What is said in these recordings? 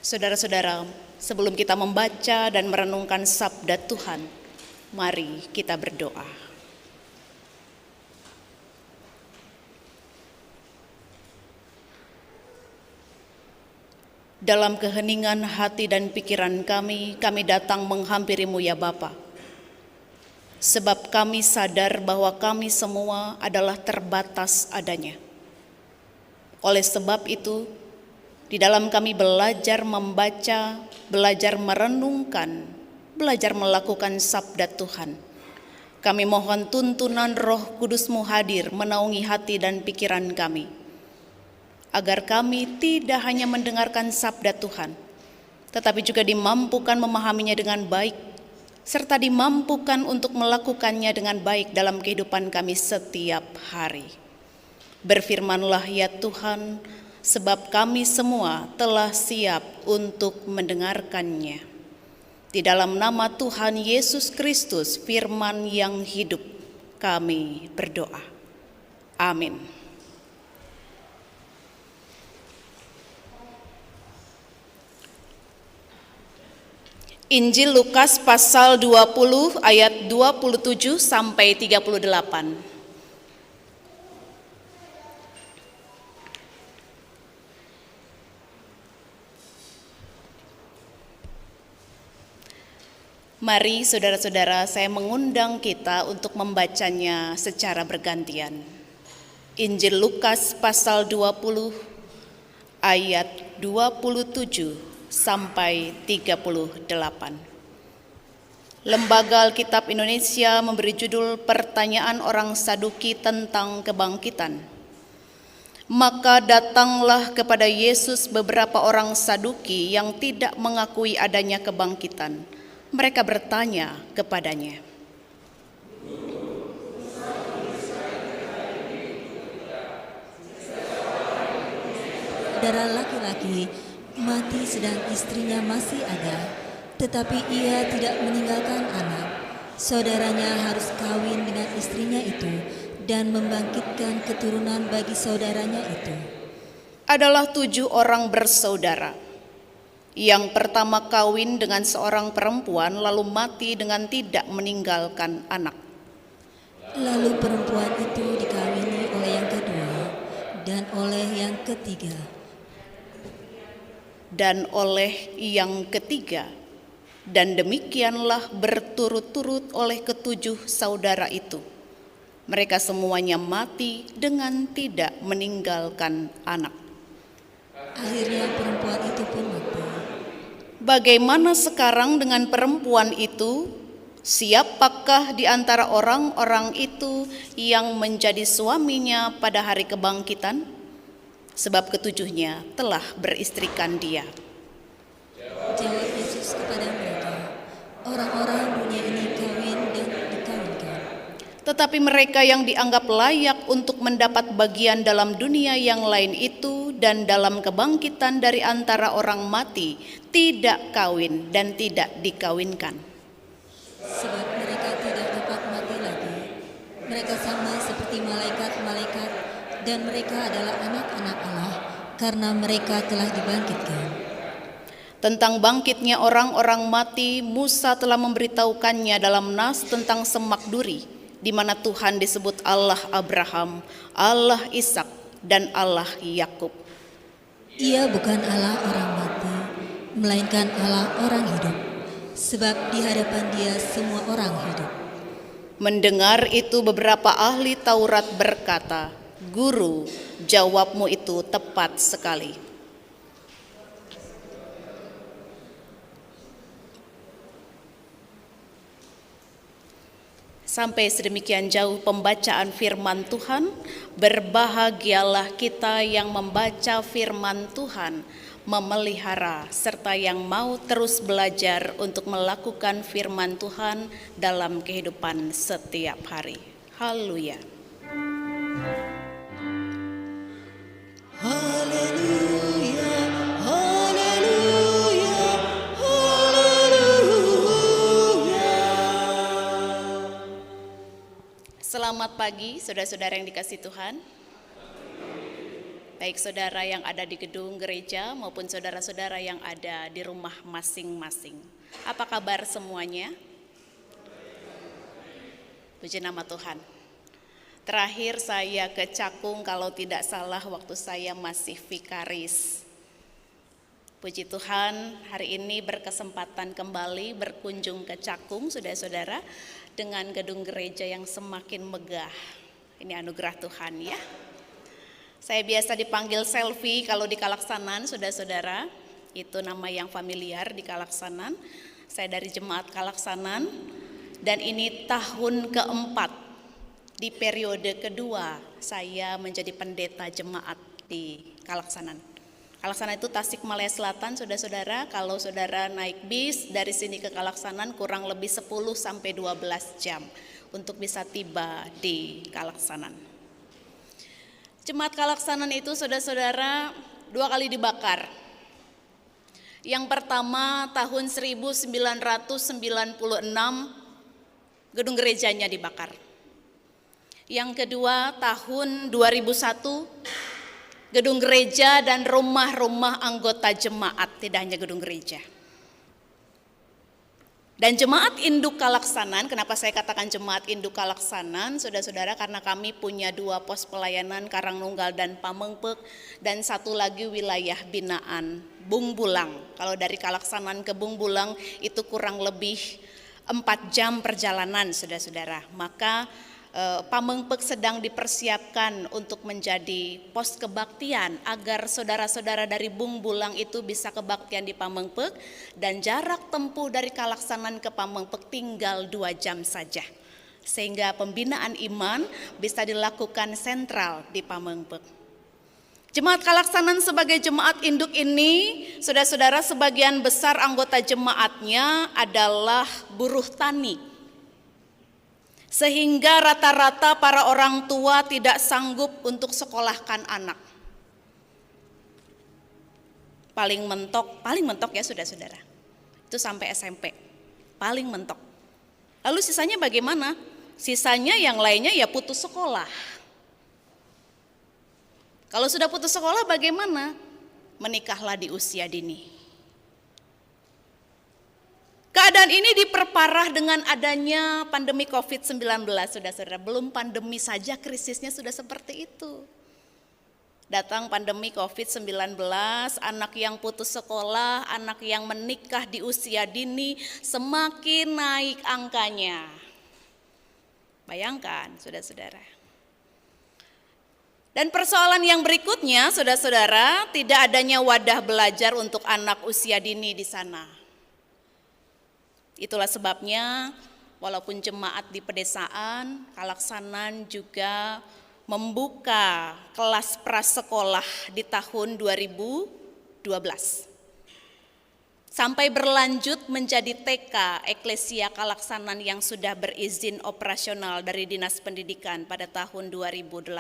Saudara-saudara, sebelum kita membaca dan merenungkan sabda Tuhan, mari kita berdoa. Dalam keheningan hati dan pikiran kami datang menghampiri-Mu ya Bapa. Sebab kami sadar bahwa kami semua adalah terbatas adanya. Oleh sebab itu, di dalam kami belajar membaca, belajar merenungkan, belajar melakukan sabda Tuhan. Kami mohon tuntunan Roh Kudus-Mu hadir menaungi hati dan pikiran kami, agar kami tidak hanya mendengarkan sabda Tuhan, tetapi juga dimampukan memahaminya dengan baik, serta dimampukan untuk melakukannya dengan baik dalam kehidupan kami setiap hari. Berfirmanlah ya Tuhan, sebab kami semua telah siap untuk mendengarkannya. Di dalam nama Tuhan Yesus Kristus, firman yang hidup, kami berdoa. Amin. Injil Lukas pasal 20 ayat 27 sampai 38. Mari saudara-saudara, saya mengundang kita untuk membacanya secara bergantian. Injil Lukas pasal 20 ayat 27 sampai 38. Lembaga Alkitab Indonesia memberi judul Pertanyaan Orang Saduki tentang Kebangkitan. Maka datanglah kepada Yesus beberapa orang Saduki yang tidak mengakui adanya kebangkitan. Mereka bertanya kepadanya, saudara laki-laki mati sedang istrinya masih ada, tetapi ia tidak meninggalkan anak. Saudaranya harus kawin dengan istrinya itu dan membangkitkan keturunan bagi saudaranya itu. Adalah 7 orang bersaudara. Yang pertama kawin dengan seorang perempuan lalu mati dengan tidak meninggalkan anak. Lalu perempuan itu dikawini oleh yang kedua dan oleh yang ketiga. Dan oleh yang ketiga, dan demikianlah berturut-turut oleh ke-7 saudara itu. Mereka semuanya mati dengan tidak meninggalkan anak. Akhirnya perempuan itu pun mati. Bagaimana sekarang dengan perempuan itu? Siapakah di antara orang-orang itu yang menjadi suaminya pada hari kebangkitan? Sebab ke-7-nya telah beristrikan dia. Jawab Yesus kepada mereka, orang-orang dunia ini kawin dan dikawinkan. Tetapi mereka yang dianggap layak untuk mendapat bagian dalam dunia yang lain itu dan dalam kebangkitan dari antara orang mati tidak kawin dan tidak dikawinkan. Sebab mereka tidak dapat mati lagi. Mereka sama seperti malaikat-malaikat dan mereka adalah anak-anak Allah karena mereka telah dibangkitkan. Tentang bangkitnya orang-orang mati, Musa telah memberitahukannya dalam nas tentang semak duri, di mana Tuhan disebut Allah Abraham, Allah Ishak, dan Allah Yakub. Ia bukan Allah orang mati, melainkan Allah orang hidup, sebab di hadapan Dia semua orang hidup. Mendengar itu beberapa ahli Taurat berkata, "Guru, jawabmu itu tepat sekali." Sampai sedemikian jauh pembacaan firman Tuhan. Berbahagialah kita yang membaca firman Tuhan, memelihara, serta yang mau terus belajar untuk melakukan firman Tuhan dalam kehidupan setiap hari. Haleluya. Haleluya, haleluya, haleluya. Selamat pagi saudara-saudara yang dikasihi Tuhan. baik saudara yang ada di gedung gereja maupun saudara-saudara yang ada di rumah masing-masing. Apa kabar semuanya? Puji nama Tuhan. Terakhir saya ke Cakung kalau tidak salah waktu saya masih vikaris. Puji Tuhan, hari ini berkesempatan kembali berkunjung ke Cakung, saudara-saudara, dengan gedung gereja yang semakin megah. Ini anugerah Tuhan ya. Saya biasa dipanggil Selfie kalau di Kalaksanan, saudara-saudara. Itu nama yang familiar di Kalaksanan. Saya dari Jemaat Kalaksanan dan ini tahun keempat di periode kedua saya menjadi pendeta jemaat di Kalaksanan. Kalaksanan itu Tasikmalaya Selatan, saudara-saudara. Kalau saudara naik bis dari sini ke Kalaksanan kurang lebih 10 sampai 12 jam untuk bisa tiba di Kalaksanan. Jemaat Kalaksanan itu saudara-saudara 2 kali dibakar. Yang pertama tahun 1996 gedung gerejanya dibakar. Yang kedua tahun 2001 gedung gereja dan rumah-rumah anggota jemaat, tidak hanya gedung gereja. Dan jemaat induk Kalaksanan, kenapa saya katakan jemaat induk Kalaksanan, saudara-saudara, karena kami punya 2 pos pelayanan Karangnunggal dan Pamengpeuk, dan 1 lagi wilayah binaan Bungbulang. Kalau dari Kalaksanan ke Bungbulang itu kurang lebih 4 jam perjalanan, saudara-saudara. Maka Pamengpeuk sedang dipersiapkan untuk menjadi pos kebaktian agar saudara-saudara dari Bungbulang itu bisa kebaktian di Pamengpeuk, dan jarak tempuh dari Kalaksanan ke Pamengpeuk tinggal 2 jam saja. Sehingga pembinaan iman bisa dilakukan sentral di Pamengpeuk. Jemaat Kalaksanan sebagai jemaat induk ini, saudara-saudara, sebagian besar anggota jemaatnya adalah buruh tani. Sehingga rata-rata para orang tua tidak sanggup untuk sekolahkan anak. Paling mentok ya saudara-saudara. Itu sampai SMP, paling mentok. Lalu sisanya bagaimana? Sisanya yang lainnya ya putus sekolah. Kalau sudah putus sekolah bagaimana? Menikahlah di usia dini. Keadaan ini diperparah dengan adanya pandemi COVID-19, saudara-saudara. Belum pandemi saja krisisnya sudah seperti itu. Datang pandemi COVID-19, anak yang putus sekolah, anak yang menikah di usia dini semakin naik angkanya. Bayangkan, saudara-saudara. Dan persoalan yang berikutnya, saudara-saudara, tidak adanya wadah belajar untuk anak usia dini di sana. Itulah sebabnya walaupun jemaat di pedesaan, Kalaksanan juga membuka kelas prasekolah di tahun 2012. Sampai berlanjut menjadi TK Eklesia Kalaksanan yang sudah berizin operasional dari Dinas Pendidikan pada tahun 2018.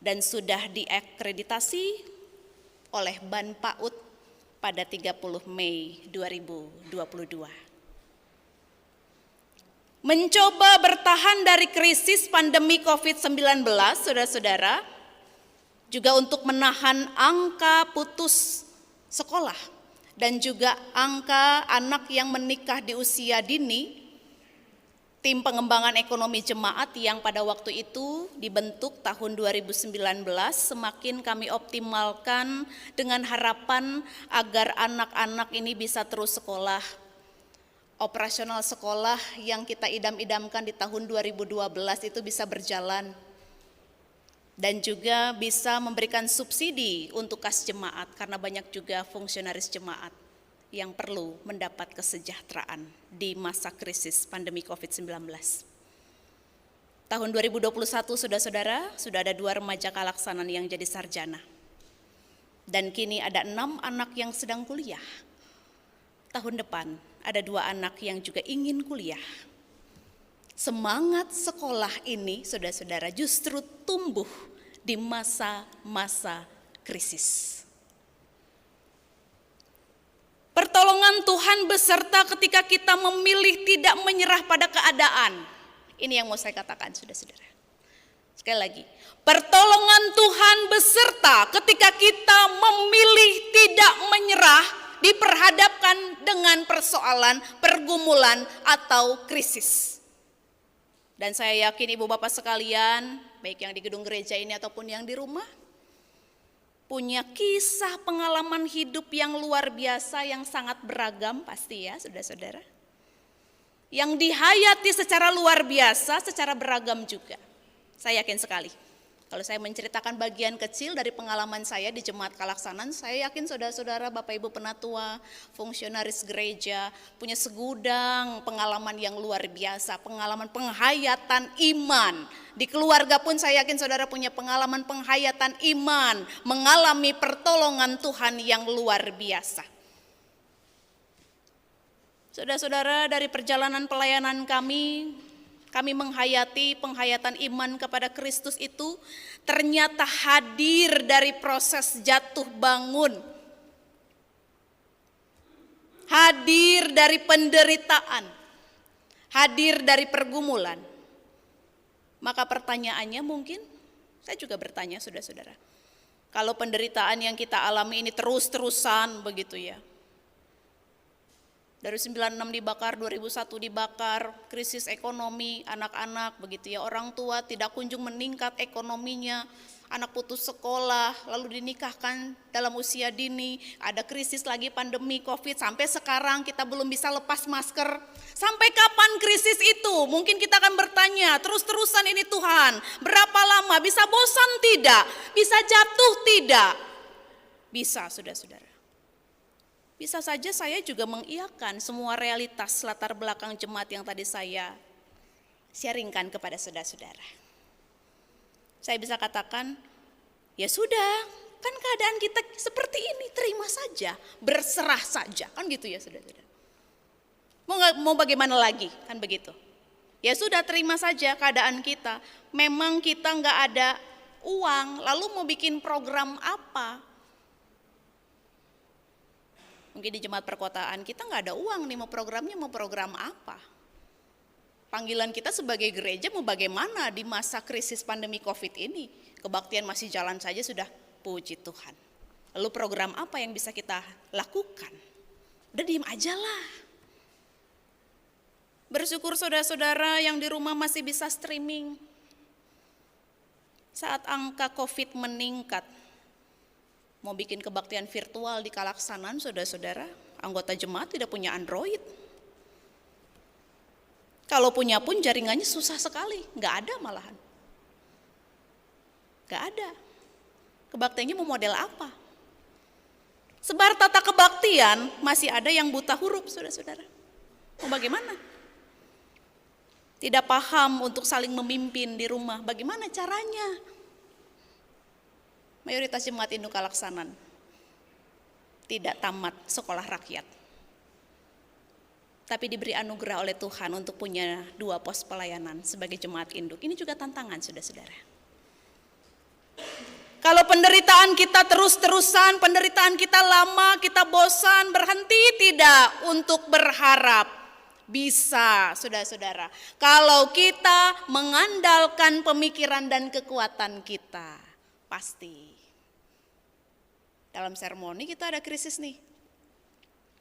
Dan sudah diakreditasi oleh Ban PAUD pada 30 Mei 2022. Mencoba bertahan dari krisis pandemi COVID-19, saudara-saudara, juga untuk menahan angka putus sekolah dan juga angka anak yang menikah di usia dini. Tim pengembangan ekonomi jemaat yang pada waktu itu dibentuk tahun 2019 semakin kami optimalkan dengan harapan agar anak-anak ini bisa terus sekolah. Operasional sekolah yang kita idam-idamkan di tahun 2012 itu bisa berjalan. Dan juga bisa memberikan subsidi untuk kas jemaat karena banyak juga fungsionaris jemaat yang perlu mendapat kesejahteraan di masa krisis pandemi COVID-19. Tahun 2021 saudara-saudara, sudah ada 2 remaja Kalaksanan yang jadi sarjana. Dan kini ada 6 anak yang sedang kuliah. Tahun depan ada 2 anak yang juga ingin kuliah. Semangat sekolah ini saudara-saudara justru tumbuh di masa-masa krisis. Pertolongan Tuhan beserta ketika kita memilih tidak menyerah pada keadaan. Ini yang mau saya katakan, saudara-saudara. Sekali lagi, pertolongan Tuhan beserta ketika kita memilih tidak menyerah diperhadapkan dengan persoalan, pergumulan, atau krisis. Dan saya yakin ibu bapak sekalian, baik yang di gedung gereja ini ataupun yang di rumah, punya kisah pengalaman hidup yang luar biasa, yang sangat beragam pasti ya saudara-saudara. Yang dihayati secara luar biasa, secara beragam juga. Saya yakin sekali. Kalau saya menceritakan bagian kecil dari pengalaman saya di Jemaat Kalaksanan, saya yakin saudara-saudara, Bapak Ibu penatua, fungsionaris gereja, punya segudang pengalaman yang luar biasa, pengalaman penghayatan iman. Di keluarga pun saya yakin saudara punya pengalaman penghayatan iman, mengalami pertolongan Tuhan yang luar biasa. Saudara-saudara, dari perjalanan pelayanan kami menghayati penghayatan iman kepada Kristus itu ternyata hadir dari proses jatuh bangun. Hadir dari penderitaan. Hadir dari pergumulan. Maka pertanyaannya mungkin, saya juga bertanya saudara-saudara, kalau penderitaan yang kita alami ini terus-terusan begitu ya, dari 96 dibakar, 2001 dibakar, krisis ekonomi, anak-anak begitu ya, orang tua tidak kunjung meningkat ekonominya, anak putus sekolah, lalu dinikahkan dalam usia dini, ada krisis lagi pandemi COVID, sampai sekarang kita belum bisa lepas masker. Sampai kapan krisis itu? Mungkin kita akan bertanya, terus-terusan ini Tuhan, berapa lama? Bisa bosan tidak? Bisa jatuh tidak? Bisa, saudara-saudara. Bisa saja saya juga mengiyakan semua realitas latar belakang jemaat yang tadi saya sharingkan kepada saudara-saudara. Saya bisa katakan, ya sudah, kan keadaan kita seperti ini, terima saja, berserah saja, kan gitu ya saudara-saudara. Mau bagaimana lagi, kan begitu. Ya sudah, terima saja keadaan kita. Memang kita nggak ada uang, lalu mau bikin program apa? Mungkin di jemaat perkotaan kita nggak ada uang nih, mau programnya mau program apa? Panggilan kita sebagai gereja mau bagaimana di masa krisis pandemi COVID ini? Kebaktian masih jalan saja sudah, puji Tuhan. Lalu program apa yang bisa kita lakukan? Udah diem aja lah. Bersyukur saudara-saudara yang di rumah masih bisa streaming. Saat angka COVID meningkat, mau bikin kebaktian virtual di Kalaksanan, saudara-saudara, anggota jemaat tidak punya Android. Kalau punya pun jaringannya susah sekali, nggak ada malahan. Nggak ada. Kebaktiannya mau model apa? Sebar tata kebaktian, masih ada yang buta huruf, saudara-saudara. Mau bagaimana? Tidak paham untuk saling memimpin di rumah, bagaimana caranya? Mayoritas jemaat Induk Kalaksanan tidak tamat sekolah rakyat, tapi diberi anugerah oleh Tuhan untuk punya 2 pos pelayanan sebagai jemaat induk. Ini juga tantangan, saudara-saudara. Kalau penderitaan kita terus-terusan, penderitaan kita lama, kita bosan, berhenti tidak untuk berharap. Bisa, saudara-saudara, kalau kita mengandalkan pemikiran dan kekuatan kita, pasti. Dalam sermoni kita ada krisis nih.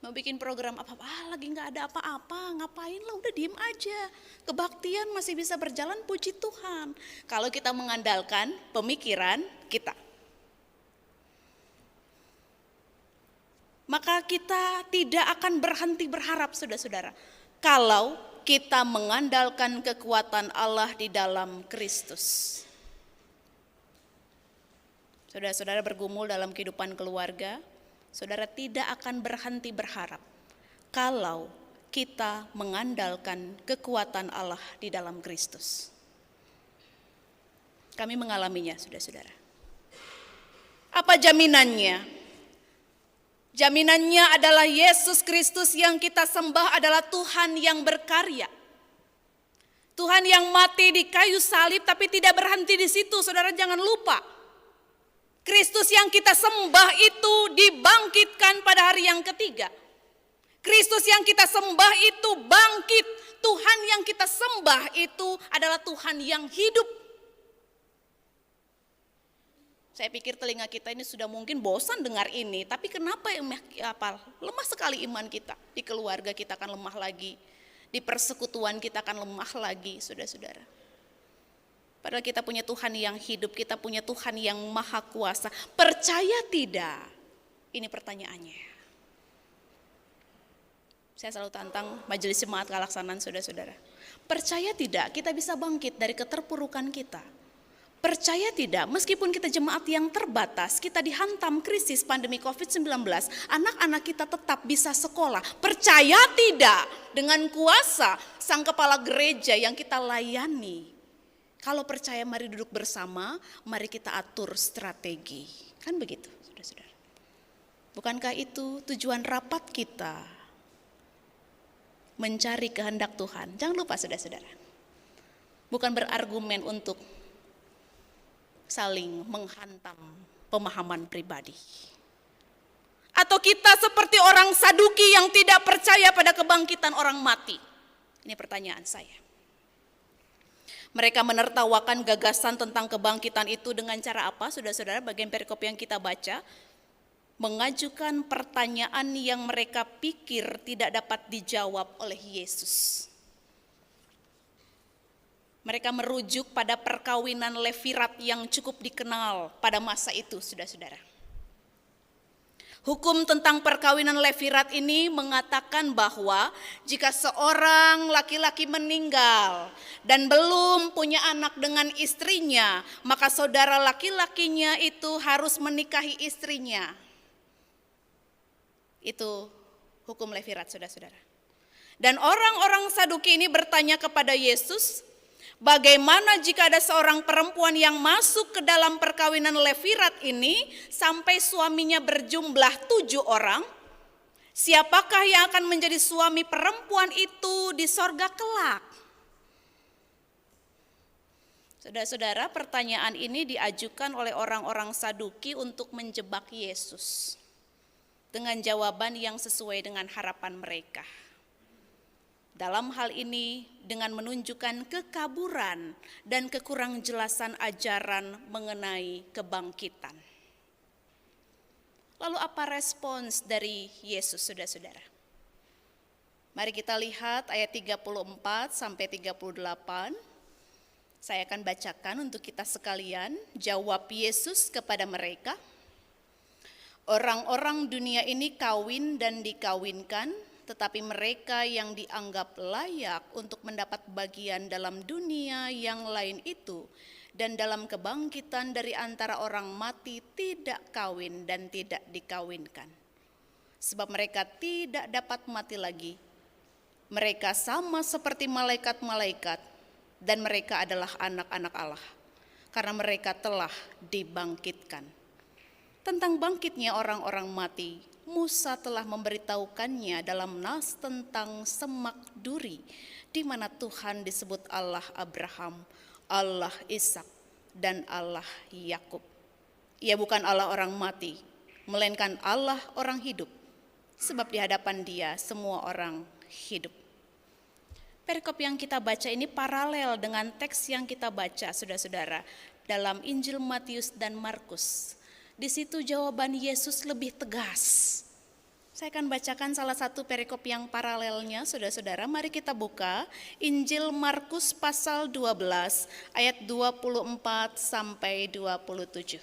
Mau bikin program apa-apa, lagi nggak ada apa-apa, ngapain lah, udah diem aja. Kebaktian masih bisa berjalan, puji Tuhan. Kalau kita mengandalkan pemikiran kita. Maka kita tidak akan berhenti berharap, saudara-saudara. Kalau kita mengandalkan kekuatan Allah di dalam Kristus. Saudara-saudara bergumul dalam kehidupan keluarga, saudara tidak akan berhenti berharap kalau kita mengandalkan kekuatan Allah di dalam Kristus. Kami mengalaminya, saudara-saudara. Apa jaminannya? Jaminannya adalah Yesus Kristus yang kita sembah adalah Tuhan yang berkarya. Tuhan yang mati di kayu salib tapi tidak berhenti di situ, saudara jangan lupa. Kristus yang kita sembah itu dibangkitkan pada hari yang ketiga. Kristus yang kita sembah itu bangkit. Tuhan yang kita sembah itu adalah Tuhan yang hidup. Saya pikir telinga kita ini sudah mungkin bosan dengar ini, tapi kenapa lemah sekali iman kita? Di keluarga kita akan lemah lagi, di persekutuan kita akan lemah lagi, saudara-saudara. Padahal kita punya Tuhan yang hidup, kita punya Tuhan yang maha kuasa. Percaya tidak? Ini pertanyaannya. Saya selalu tantang majelis jemaat Kalaksanan, saudara-saudara. Percaya tidak kita bisa bangkit dari keterpurukan kita? Percaya tidak, meskipun kita jemaat yang terbatas, kita dihantam krisis pandemi COVID-19, anak-anak kita tetap bisa sekolah. Percaya tidak dengan kuasa Sang Kepala Gereja yang kita layani? Kalau percaya, mari duduk bersama, mari kita atur strategi. Kan begitu, saudara-saudara. Bukankah itu tujuan rapat kita? Mencari kehendak Tuhan. Jangan lupa, saudara-saudara. Bukan berargumen untuk saling menghantam pemahaman pribadi. Atau kita seperti orang Saduki yang tidak percaya pada kebangkitan orang mati. Ini pertanyaan saya. Mereka menertawakan gagasan tentang kebangkitan itu dengan cara apa? Saudara-saudara, bagian perikop yang kita baca, mengajukan pertanyaan yang mereka pikir tidak dapat dijawab oleh Yesus. Mereka merujuk pada perkawinan Levirat yang cukup dikenal pada masa itu, saudara-saudara. Hukum tentang perkawinan Levirat ini mengatakan bahwa jika seorang laki-laki meninggal dan belum punya anak dengan istrinya, maka saudara laki-lakinya itu harus menikahi istrinya. Itu hukum Levirat, saudara-saudara. Dan orang-orang Saduki ini bertanya kepada Yesus, bagaimana jika ada seorang perempuan yang masuk ke dalam perkawinan Levirat ini sampai suaminya berjumlah 7 orang? Siapakah yang akan menjadi suami perempuan itu di sorga kelak? Saudara-saudara, pertanyaan ini diajukan oleh orang-orang Saduki untuk menjebak Yesus dengan jawaban yang sesuai dengan harapan mereka. Dalam hal ini dengan menunjukkan kekaburan dan kekurangjelasan ajaran mengenai kebangkitan. Lalu apa respons dari Yesus, saudara-saudara? Mari kita lihat ayat 34 sampai 38. Saya akan bacakan untuk kita sekalian. Jawab Yesus kepada mereka, orang-orang dunia ini kawin dan dikawinkan, tetapi mereka yang dianggap layak untuk mendapat bagian dalam dunia yang lain itu dan dalam kebangkitan dari antara orang mati tidak kawin dan tidak dikawinkan. Sebab mereka tidak dapat mati lagi. Mereka sama seperti malaikat-malaikat dan mereka adalah anak-anak Allah karena mereka telah dibangkitkan. Tentang bangkitnya orang-orang mati, Musa telah memberitahukannya dalam nas tentang semak duri, di mana Tuhan disebut Allah Abraham, Allah Ishak, dan Allah Yakub. Ia bukan Allah orang mati, melainkan Allah orang hidup, sebab di hadapan Dia semua orang hidup. Perikop yang kita baca ini paralel dengan teks yang kita baca, saudara-saudara, dalam Injil Matius dan Markus. Di situ jawaban Yesus lebih tegas. Saya akan bacakan salah satu perikop yang paralelnya, saudara-saudara. Mari kita buka Injil Markus pasal 12 ayat 24 sampai 27.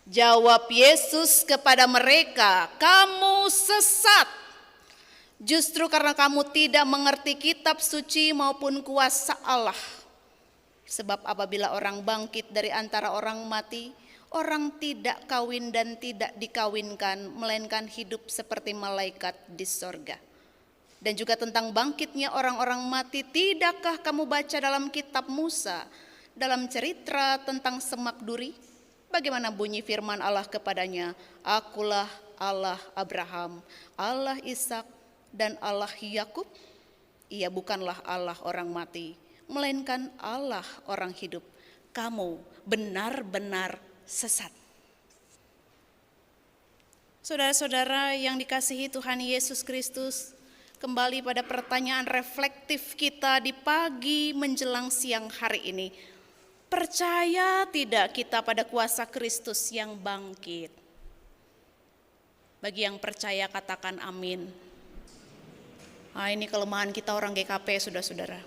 Jawab Yesus kepada mereka, kamu sesat. Justru karena kamu tidak mengerti kitab suci maupun kuasa Allah. Sebab apabila orang bangkit dari antara orang mati, orang tidak kawin dan tidak dikawinkan, melainkan hidup seperti malaikat di sorga. Dan juga tentang bangkitnya orang-orang mati, tidakkah kamu baca dalam kitab Musa, dalam cerita tentang semak duri? Bagaimana bunyi firman Allah kepadanya, akulah Allah Abraham, Allah Ishak, dan Allah Yakub? Ia bukanlah Allah orang mati, melainkan Allah orang hidup. Kamu benar-benar sesat. Saudara-saudara yang dikasihi Tuhan Yesus Kristus, kembali pada pertanyaan reflektif kita di pagi menjelang siang hari ini. Percaya tidak kita pada kuasa Kristus yang bangkit? Bagi yang percaya katakan amin. Ini kelemahan kita orang GKP, saudara-saudara.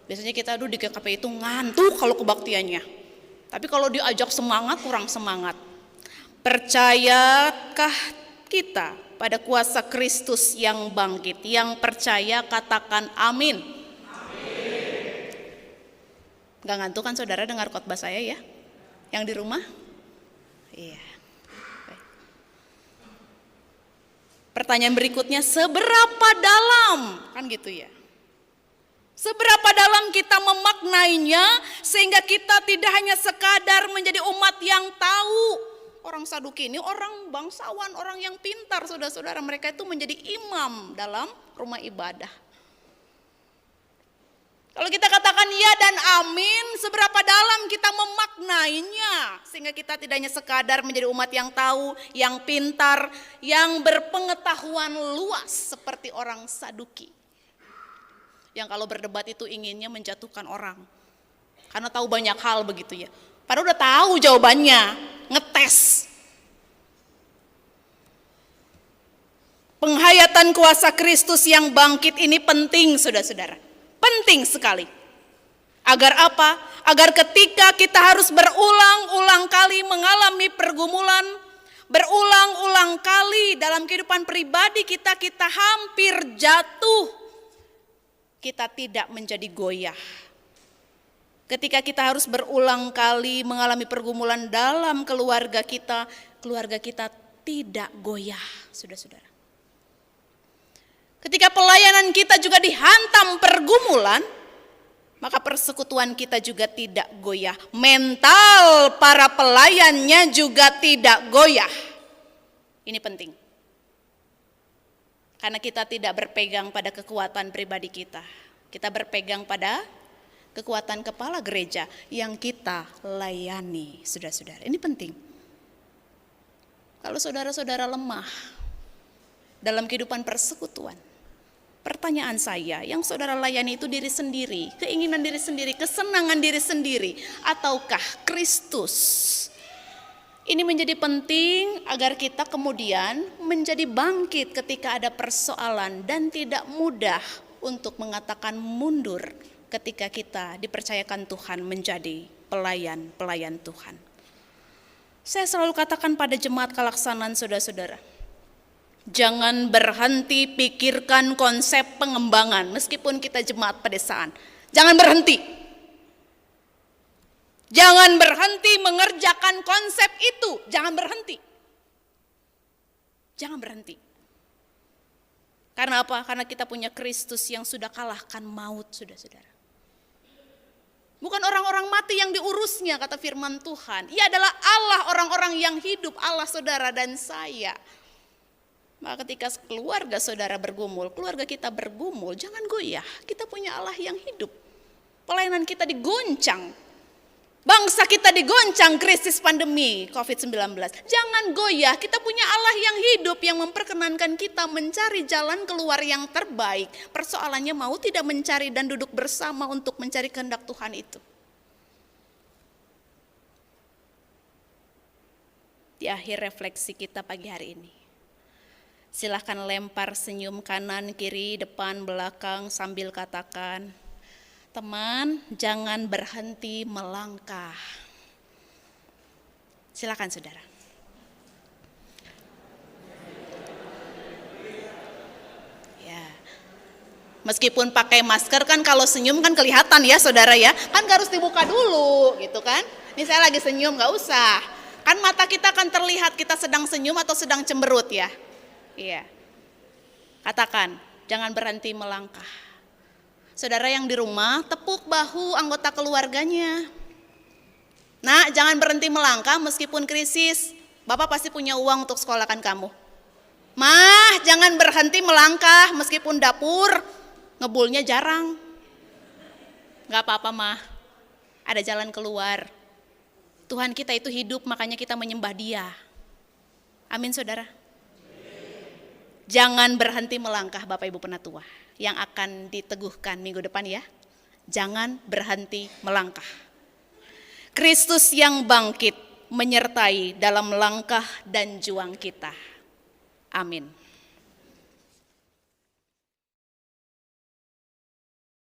Biasanya kita di GKP itu ngantuk kalau kebaktiannya. Tapi kalau diajak semangat, kurang semangat. Percayakah kita pada kuasa Kristus yang bangkit? Yang percaya katakan amin. Gak ngantuk kan saudara dengar khotbah saya ya? Yang di rumah? Iya. Pertanyaan berikutnya, seberapa dalam? Kan gitu ya. Seberapa dalam kita memaknainya sehingga kita tidak hanya sekadar menjadi umat yang tahu. Orang Saduki ini orang bangsawan, orang yang pintar, saudara-saudara. Mereka itu menjadi imam dalam rumah ibadah. Kalau kita katakan ya dan amin, seberapa dalam kita memaknainya sehingga kita tidak hanya sekadar menjadi umat yang tahu, yang pintar, yang berpengetahuan luas seperti orang Saduki. Yang kalau berdebat itu inginnya menjatuhkan orang. Karena tahu banyak hal begitu ya. Padahal udah tahu jawabannya, ngetes. Penghayatan kuasa Kristus yang bangkit ini penting, saudara-saudara. Penting sekali. Agar apa? Agar ketika kita harus berulang-ulang kali mengalami pergumulan, berulang-ulang kali dalam kehidupan pribadi kita hampir jatuh, kita tidak menjadi goyah. Ketika kita harus berulang kali mengalami pergumulan dalam keluarga kita tidak goyah, saudara-saudara. Ketika pelayanan kita juga dihantam pergumulan, maka persekutuan kita juga tidak goyah. Mental para pelayannya juga tidak goyah. Ini penting. Karena kita tidak berpegang pada kekuatan pribadi kita. Kita berpegang pada kekuatan kepala gereja yang kita layani, saudara-saudara. Ini penting. Kalau saudara-saudara lemah dalam kehidupan persekutuan, pertanyaan saya, yang saudara layani itu diri sendiri, keinginan diri sendiri, kesenangan diri sendiri, ataukah Kristus? Ini menjadi penting agar kita kemudian menjadi bangkit ketika ada persoalan dan tidak mudah untuk mengatakan mundur ketika kita dipercayakan Tuhan menjadi pelayan-pelayan Tuhan. Saya selalu katakan pada jemaat Kalaksanan, saudara-saudara, jangan berhenti pikirkan konsep pengembangan meskipun kita jemaat pedesaan. Jangan berhenti. Jangan berhenti mengerjakan konsep itu. Jangan berhenti. Jangan berhenti. Karena apa? Karena kita punya Kristus yang sudah kalahkan maut, saudara-saudara. Bukan orang-orang mati yang diurusnya, kata firman Tuhan. Ia adalah Allah orang-orang yang hidup, Allah saudara dan saya. Maka ketika keluarga saudara bergumul, keluarga kita bergumul, jangan goyah. Kita punya Allah yang hidup. Pelayanan kita digoncang. Bangsa kita digoncang krisis pandemi COVID-19. Jangan goyah, kita punya Allah yang hidup yang memperkenankan kita mencari jalan keluar yang terbaik. Persoalannya mau tidak mencari dan duduk bersama untuk mencari kehendak Tuhan itu. Di akhir refleksi kita pagi hari ini, silahkan lempar senyum kanan, kiri, depan, belakang sambil katakan, teman, jangan berhenti melangkah. Silakan saudara. Ya. Meskipun pakai masker kan kalau senyum kan kelihatan ya saudara ya. Kan harus dibuka dulu gitu kan. Ini saya lagi senyum, gak usah. Kan mata kita akan terlihat kita sedang senyum atau sedang cemberut ya. Iya. Katakan, jangan berhenti melangkah. Saudara yang di rumah, tepuk bahu anggota keluarganya. Nah, jangan berhenti melangkah meskipun krisis. Bapak pasti punya uang untuk sekolahkan kamu. Mah, jangan berhenti melangkah meskipun dapur ngebulnya jarang. Gak apa-apa mah, ada jalan keluar. Tuhan kita itu hidup, makanya kita menyembah Dia. Amin saudara. Jangan berhenti melangkah Bapak Ibu Penatua yang akan diteguhkan minggu depan ya. Jangan berhenti melangkah. Kristus yang bangkit menyertai dalam langkah dan juang kita. Amin.